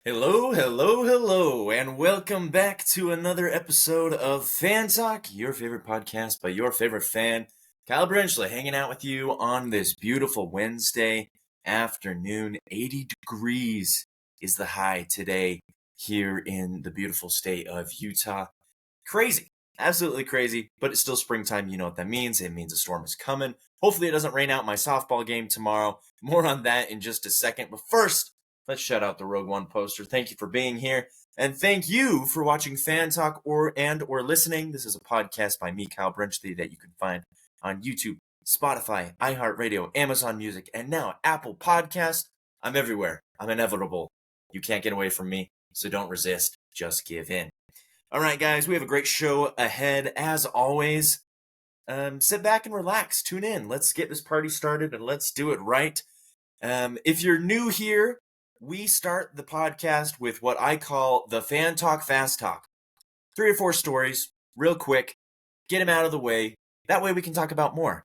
Hello, hello, hello, and welcome back to another episode of Fan Talk, your favorite podcast by your favorite fan. Kyle Brenchley hanging out with you on this beautiful Wednesday afternoon. 80 degrees is the high today here in the beautiful state of Utah. Crazy, absolutely crazy, but it's still springtime. You know what that means. It means a storm is coming. Hopefully it doesn't rain out my softball game tomorrow. More on that in just a second, but first, let's shout out the Rogue One poster. Thank you for being here, and thank you for watching Fan Talk or listening. This is a podcast by me, Kyle Brenchley, that you can find on YouTube, Spotify, iHeartRadio, Amazon Music, and now Apple Podcast. I'm everywhere. I'm inevitable. You can't get away from me, so don't resist. Just give in. All right, guys, we have a great show ahead. As always, sit back and relax. Tune in. Let's get this party started, and let's do it right. If you're new here, we start the podcast with what I call the Fan Talk Fast Talk. 3 or 4 stories, real quick, get them out of the way. That way we can talk about more.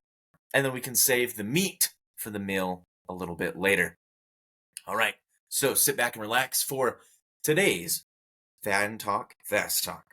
And then we can save the meat for the meal a little bit later. All right, so sit back and relax for today's Fan Talk Fast Talk.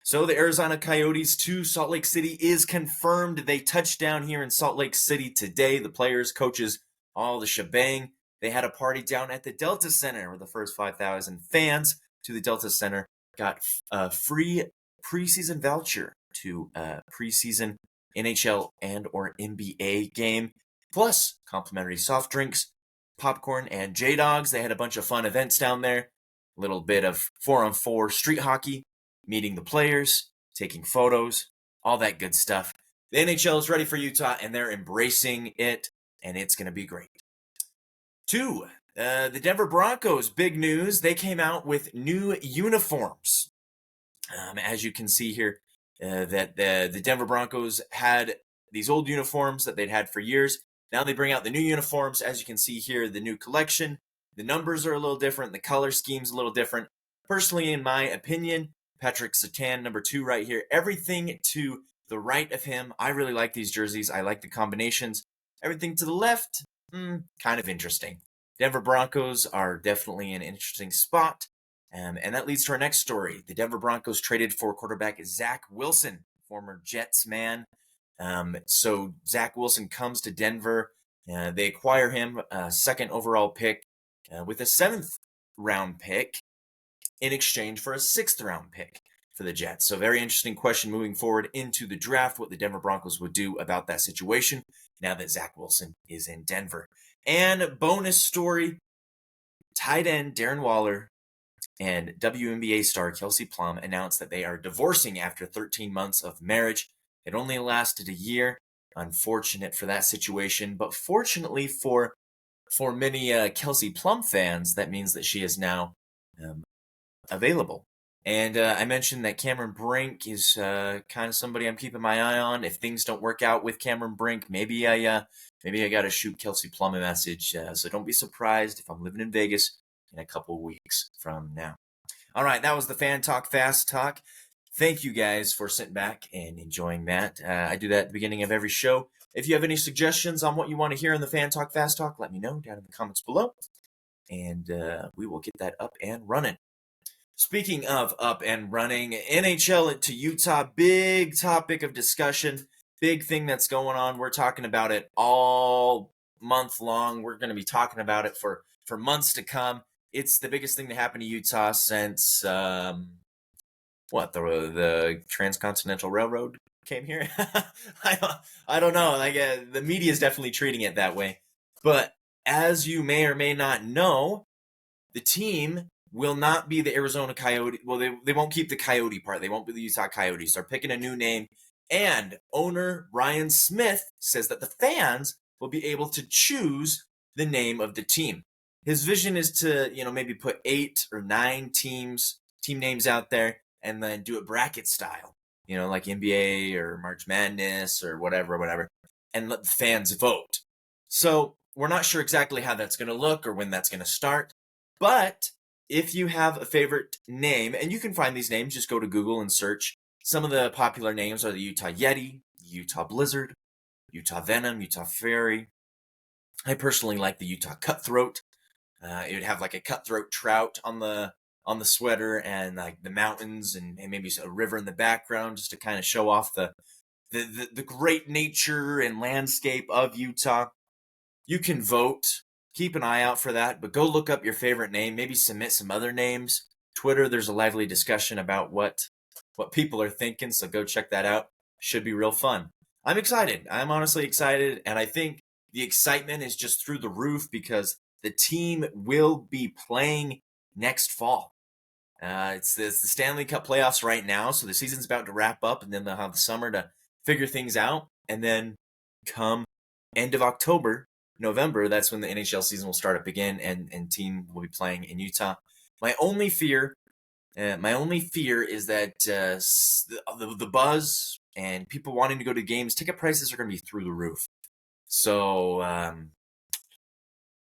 So the Arizona Coyotes to Salt Lake City is confirmed. They touched down here in Salt Lake City today. The players, coaches, all the shebang. They had a party down at the Delta Center where the first 5,000 fans to the Delta Center got a free preseason voucher to a preseason NHL and or NBA game, plus complimentary soft drinks, popcorn, and J-Dogs. They had a bunch of fun events down there. A little bit of 4-on-4 street hockey, meeting the players, taking photos, all that good stuff. The NHL is ready for Utah, and they're embracing it, and it's going to be great. 2, the Denver Broncos, big news. They came out with new uniforms. As you can see here, that the Denver Broncos had these old uniforms that they'd had for years. Now they bring out the new uniforms. As you can see here, the new collection. The numbers are a little different. The color scheme's a little different. Personally, in my opinion, Patrick Surtain, number 2 right here. Everything to the right of him, I really like these jerseys. I like the combinations. Everything to the left, kind of interesting. Denver Broncos are definitely an interesting spot. And that leads to our next story. The Denver Broncos traded for quarterback Zach Wilson, former Jets man. So Zach Wilson comes to Denver. They acquire him, a second overall pick, with a 7th round pick in exchange for a 6th round pick for the Jets. So very interesting question moving forward into the draft, what the Denver Broncos would do about that situation now that Zach Wilson is in Denver. And bonus story, tight end Darren Waller and WNBA star Kelsey Plum announced that they are divorcing after 13 months of marriage. It only lasted a year. Unfortunate for that situation, but fortunately for many Kelsey Plum fans, that means that she is now available. And I mentioned that Cameron Brink is kind of somebody I'm keeping my eye on. If things don't work out with Cameron Brink, maybe I got to shoot Kelsey Plum a message. So don't be surprised if I'm living in Vegas in a couple of weeks from now. All right, that was the Fan Talk Fast Talk. Thank you guys for sitting back and enjoying that. I do that at the beginning of every show. If you have any suggestions on what you want to hear in the Fan Talk Fast Talk, let me know down in the comments below. And we will get that up and running. Speaking of up and running, NHL to Utah, big topic of discussion, big thing that's going on. We're talking about it all month long. We're going to be talking about it for months to come. It's the biggest thing to happen to Utah since, the Transcontinental Railroad came here? I don't know. The media is definitely treating it that way. But as you may or may not know, the team will not be the Arizona Coyote. Well, they won't keep the Coyote part. They won't be the Utah Coyotes. They're picking a new name. And owner Ryan Smith says that the fans will be able to choose the name of the team. His vision is to, maybe put 8 or 9 team names out there and then do it bracket style, like NBA or March Madness or whatever, and let the fans vote. So we're not sure exactly how that's going to look or when that's going to start, but if you have a favorite name, and you can find these names, just go to Google and search. Some of the popular names are the Utah Yeti, Utah Blizzard, Utah Venom, Utah Fairy. I personally like the Utah Cutthroat. It would have like a cutthroat trout on the sweater, and like the mountains, and maybe a river in the background, just to kind of show off the great nature and landscape of Utah. You can vote. Keep an eye out for that, but go look up your favorite name. Maybe submit some other names. Twitter, there's a lively discussion about what people are thinking, so go check that out. Should be real fun. I'm excited. I'm honestly excited, and I think the excitement is just through the roof because the team will be playing next fall. It's the Stanley Cup playoffs right now, so the season's about to wrap up, and then they'll have the summer to figure things out, and then come end of October, November, that's when the NHL season will start up again, and team will be playing in Utah. My only fear is that the buzz and people wanting to go to games, ticket prices are going to be through the roof. So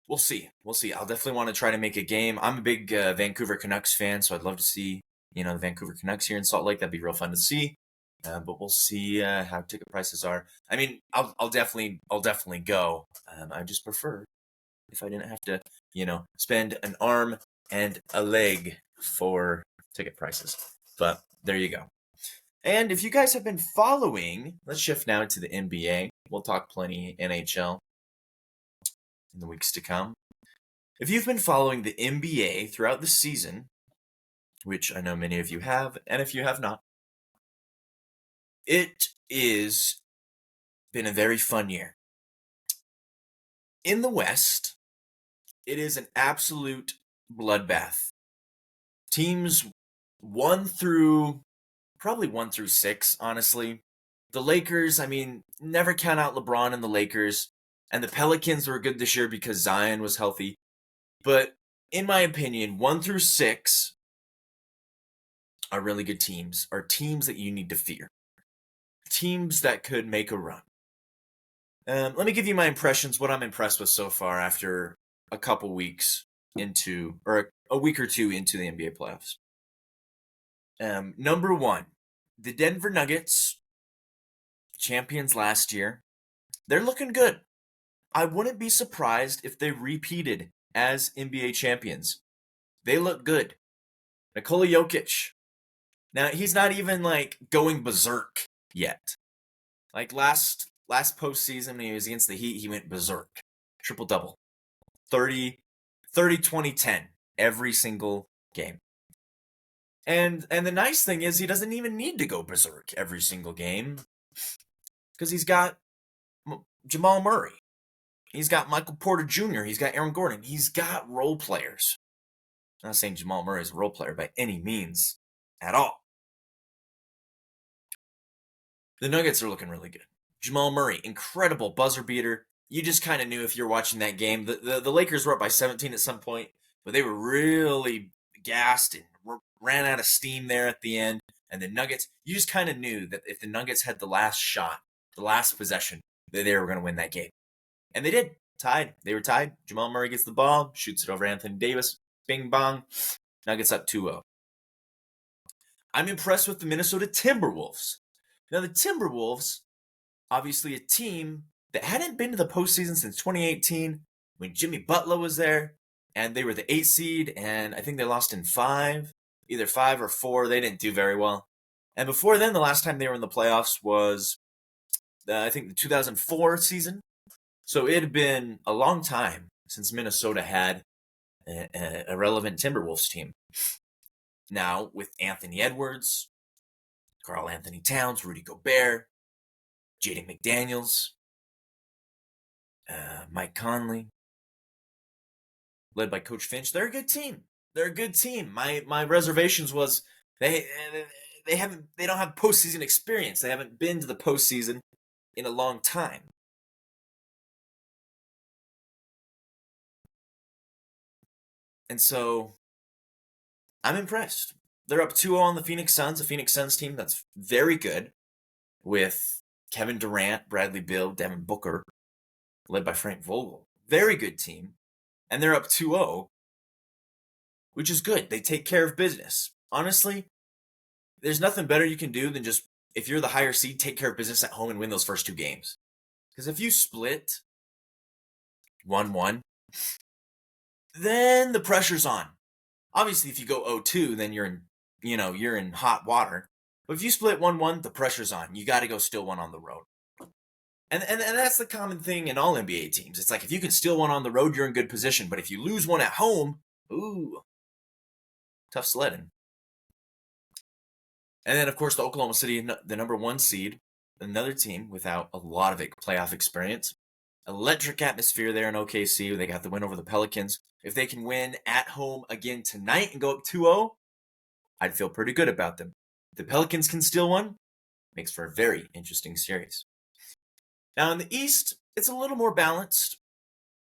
we'll see. I'll definitely want to try to make a game. I'm a big Vancouver Canucks fan, so I'd love to see the Vancouver Canucks here in Salt Lake. That'd be real fun to see. But we'll see how ticket prices are. I mean, I'll definitely go. I just prefer if I didn't have to, spend an arm and a leg for ticket prices. But there you go. And if you guys have been following, let's shift now to the NBA. We'll talk plenty NHL in the weeks to come. If you've been following the NBA throughout the season, which I know many of you have, and if you have not, it is been a very fun year. In the West, it is an absolute bloodbath. Teams 1 through 6, honestly. The Lakers, I mean, never count out LeBron and the Lakers. And the Pelicans were good this year because Zion was healthy. But in my opinion, 1 through 6 are really good teams, are teams that you need to fear. Teams that could make a run. Let me give you my impressions, what I'm impressed with so far after a couple weeks into, or a week or two into the NBA playoffs. Number 1, the Denver Nuggets, champions last year. They're looking good. I wouldn't be surprised if they repeated as NBA champions. They look good. Nikola Jokic. Now, he's not even like going berserk yet. Like last postseason when he was against the Heat, he went berserk. Triple-double. 30, 20, 10 every single game. And the nice thing is he doesn't even need to go berserk every single game because he's got Jamal Murray. He's got Michael Porter Jr. He's got Aaron Gordon. He's got role players. I'm not saying Jamal Murray is a role player by any means at all. The Nuggets are looking really good. Jamal Murray, incredible buzzer beater. You just kind of knew if you're watching that game. The Lakers were up by 17 at some point, but they were really gassed and ran out of steam there at the end. And the Nuggets, you just kind of knew that if the Nuggets had the last shot, the last possession, that they were going to win that game. And they did. Tied. They were tied. Jamal Murray gets the ball, shoots it over Anthony Davis. Bing bong. Nuggets up 2-0. I'm impressed with the Minnesota Timberwolves. Now, the Timberwolves, obviously a team that hadn't been to the postseason since 2018 when Jimmy Butler was there, and they were the 8th seed, and I think they lost in 5, either 5 or 4. They didn't do very well. And before then, the last time they were in the playoffs was, I think, the 2004 season. So it had been a long time since Minnesota had a relevant Timberwolves team. Now, with Anthony Edwards, Karl Anthony Towns, Rudy Gobert, Jaden McDaniels, Mike Conley, led by Coach Finch, they're a good team. My reservations was they don't have postseason experience. They haven't been to the postseason in a long time. And so I'm impressed. They're up 2-0 on the Phoenix Suns, a Phoenix Suns team that's very good with Kevin Durant, Bradley Beal, Devin Booker, led by Frank Vogel. Very good team. And they're up 2-0, which is good. They take care of business. Honestly, there's nothing better you can do than just, if you're the higher seed, take care of business at home and win those first 2 games. Because if you split 1-1, then the pressure's on. Obviously, if you go 0-2, then you're in hot water. But if you split 1-1, the pressure's on. You got to go steal one on the road. And that's the common thing in all NBA teams. It's like if you can steal one on the road, you're in good position. But if you lose one at home, ooh, tough sledding. And then, of course, the Oklahoma City, the number 1 seed, another team without a lot of playoff experience. Electric atmosphere there in OKC. They got the win over the Pelicans. If they can win at home again tonight and go up 2-0, I'd feel pretty good about them. If the Pelicans can steal one, makes for a very interesting series. Now in the East, it's a little more balanced.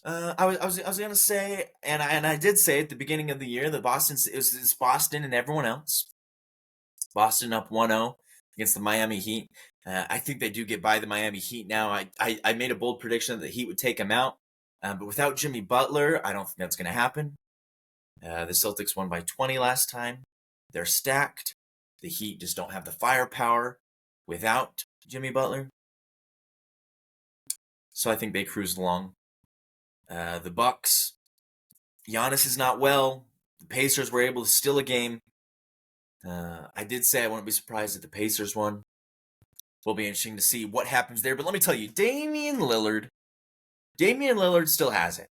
I was going to say, and I did say at the beginning of the year that it's Boston and everyone else. Boston up 1-0 against the Miami Heat. I think they do get by the Miami Heat now. I made a bold prediction that the Heat would take them out. But without Jimmy Butler, I don't think that's going to happen. The Celtics won by 20 last time. They're stacked. The Heat just don't have the firepower without Jimmy Butler. So I think they cruise along. The Bucks, Giannis is not well. The Pacers were able to steal a game. I did say I wouldn't be surprised if the Pacers won. Will be interesting to see what happens there. But let me tell you, Damian Lillard still has it.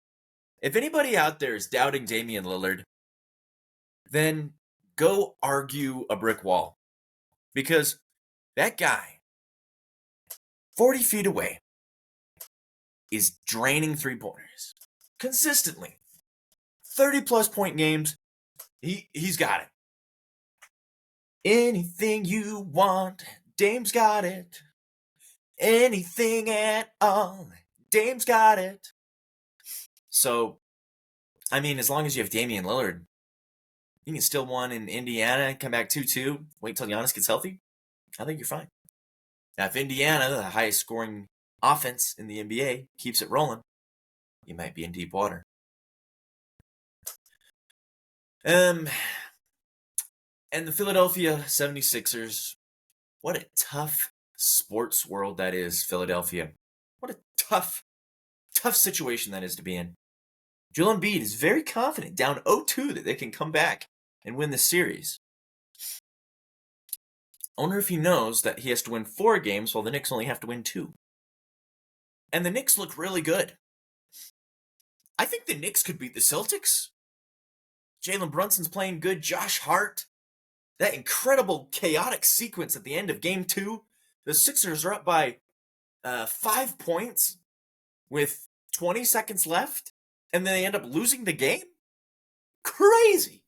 If anybody out there is doubting Damian Lillard, then go argue a brick wall. Because that guy, 40 feet away, is draining 3-pointers consistently. 30-plus point games, he's got it. Anything you want, Dame's got it. Anything at all, Dame's got it. So, I mean, as long as you have Damian Lillard, you can still win in Indiana, come back 2-2, wait till Giannis gets healthy. I think you're fine. Now, if Indiana, the highest scoring offense in the NBA, keeps it rolling, you might be in deep water. And the Philadelphia 76ers, what a tough sports world that is, Philadelphia. What a tough situation that is to be in. Joel Embiid is very confident, down 0-2, that they can come back and win the series. I wonder if he knows that he has to win 4 games while the Knicks only have to win 2. And the Knicks look really good. I think the Knicks could beat the Celtics. Jalen Brunson's playing good. Josh Hart. That incredible chaotic sequence at the end of Game 2. The Sixers are up by 5 points with 20 seconds left. And then they end up losing the game? Crazy.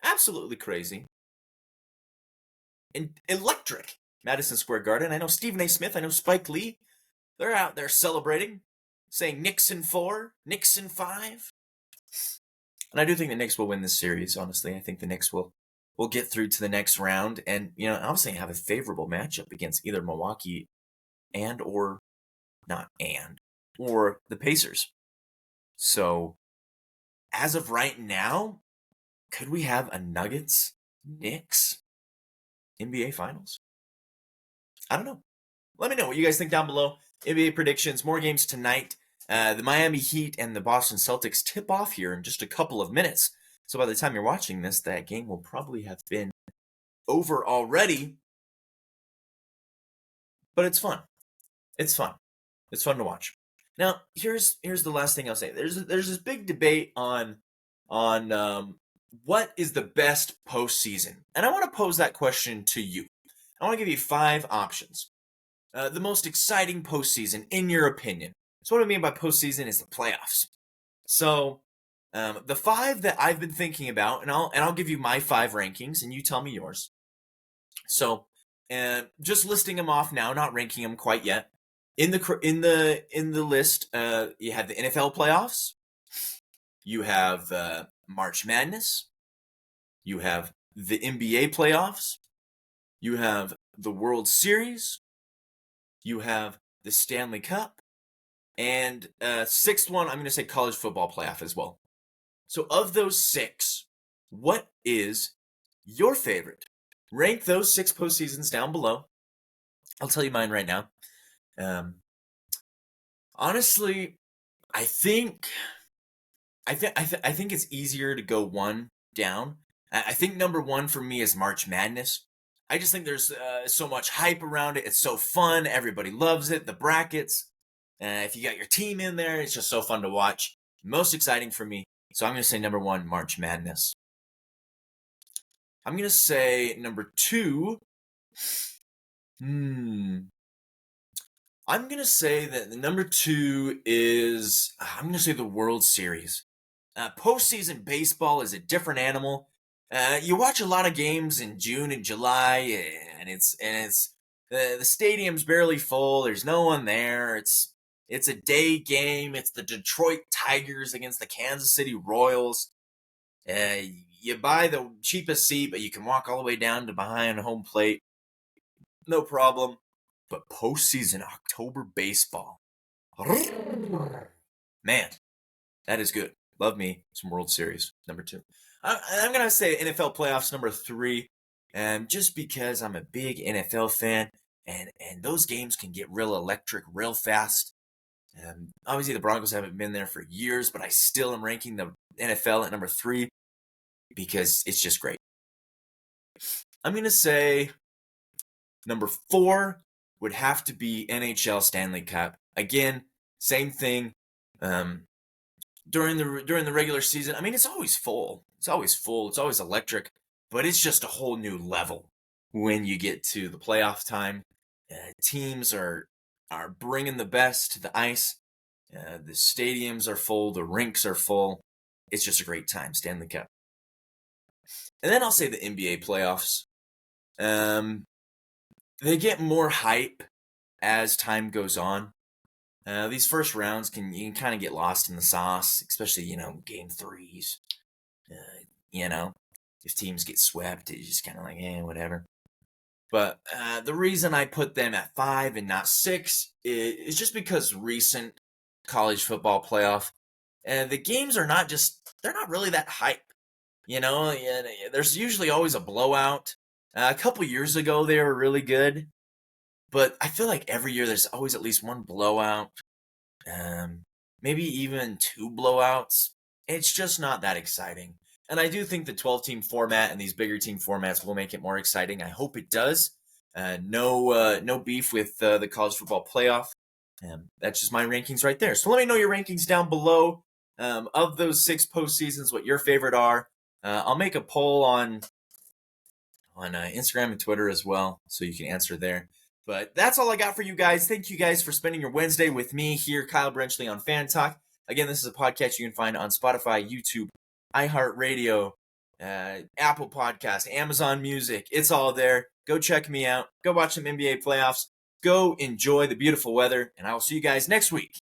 Absolutely crazy. And electric. Madison Square Garden. I know Stephen A. Smith. I know Spike Lee. They're out there celebrating, saying Knicks in 4, Knicks in 5. And I do think the Knicks will win this series, honestly. I think the Knicks will get through to the next round. And, obviously have a favorable matchup against either Milwaukee or the Pacers. So, as of right now, could we have a Nuggets-Knicks NBA Finals? I don't know. Let me know what you guys think down below. NBA predictions, more games tonight. The Miami Heat and the Boston Celtics tip off here in just a couple of minutes. So by the time you're watching this, that game will probably have been over already. But it's fun. It's fun. It's fun to watch. Now, here's the last thing I'll say. There's this big debate on what is the best postseason, and I want to pose that question to you. I want to give you 5 options. The most exciting postseason, in your opinion. So what I mean by postseason is the playoffs. So the 5 that I've been thinking about, and I'll give you my 5 rankings, and you tell me yours. So just listing them off now, not ranking them quite yet. In the list, you have the NFL playoffs. You have March Madness. You have the NBA playoffs. You have the World Series. You have the Stanley Cup. And 6th one, I'm going to say college football playoff as well. So of those 6, what is your favorite? Rank those 6 postseasons down below. I'll tell you mine right now. Honestly, I think I think it's easier to go one down. I think number one for me is March Madness. I just think there's so much hype around it. It's so fun. Everybody loves it. The brackets. If you got your team in there, it's just so fun to watch. Most exciting for me. So I'm going to say number one, March Madness. I'm going to say number two. I'm going to say that the number two is, I'm going to say the World Series. Postseason baseball is a different animal. You watch a lot of games in June and July, and it's the stadium's barely full. There's no one there. It's a day game. It's the Detroit Tigers against the Kansas City Royals. You buy the cheapest seat, but you can walk all the way down to behind home plate. No problem. But postseason October baseball, man, that is good. Love me some World Series, number two. I'm going to say NFL playoffs, number three, just because I'm a big NFL fan, and those games can get real electric real fast. Obviously, the Broncos haven't been there for years, but I still am ranking the NFL at number three because it's just great. I'm going to say number four would have to be NHL Stanley Cup. Again, same thing. During the regular season, I mean, it's always full. It's always full. It's always electric. But it's just a whole new level when you get to the playoff time. Teams are bringing the best to the ice. The stadiums are full. The rinks are full. It's just a great time. Stanley Cup. And then I'll say the NBA playoffs. They get more hype as time goes on. These first rounds you can kind of get lost in the sauce, especially, game threes. If teams get swept, it's just kind of like, whatever. But the reason I put them at 5 and not 6 is just because recent college football playoff, the games are they're not really that hype. There's usually always a blowout. A couple years ago, they were really good. But I feel like every year there's always at least one blowout. Maybe even 2 blowouts. It's just not that exciting. And I do think the 12-team format and these bigger team formats will make it more exciting. I hope it does. No beef with the college football playoff. That's just my rankings right there. So let me know your rankings down below. Of those 6 postseasons, what your favorite are. I'll make a poll on Instagram and Twitter as well, so you can answer there. But that's all I got for you guys. Thank you guys for spending your Wednesday with me here, Kyle Brenchley on Fan Talk. Again, this is a podcast you can find on Spotify, YouTube, iHeartRadio, Apple Podcast, Amazon Music. It's all there. Go check me out. Go watch some NBA playoffs. Go enjoy the beautiful weather, and I will see you guys next week